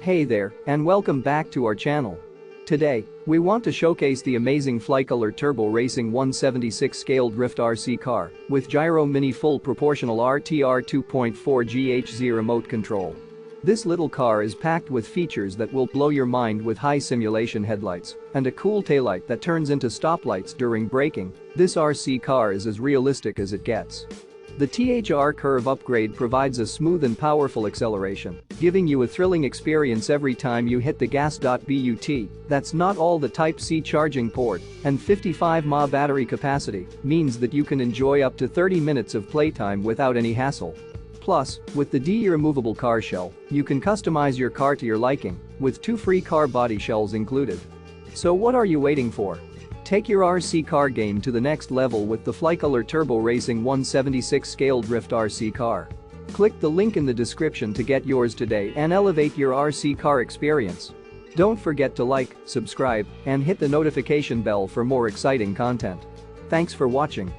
Hey there, and welcome back to our channel. Today, we want to showcase the amazing Flycolor Turbo Racing 176 scale drift RC car with Gyro Mini full proportional RTR 2.4GHZ remote control. This little car is packed with features that will blow your mind, with high simulation headlights and a cool taillight that turns into stoplights during braking. This RC car is as realistic as it gets. The THR-Curve upgrade provides a smooth and powerful acceleration, giving you a thrilling experience every time you hit the gas. But that's not all. The Type-C charging port and 55 mAh battery capacity means that you can enjoy up to 30 minutes of playtime without any hassle. Plus, with the removable car shell, you can customize your car to your liking, with 2 free car body shells included. So what are you waiting for? Take your RC car game to the next level with the Flycolor Turbo Racing 176 scale drift RC car. Click the link in the description to get yours today and elevate your RC car experience. Don't forget to like, subscribe, and hit the notification bell for more exciting content. Thanks for watching.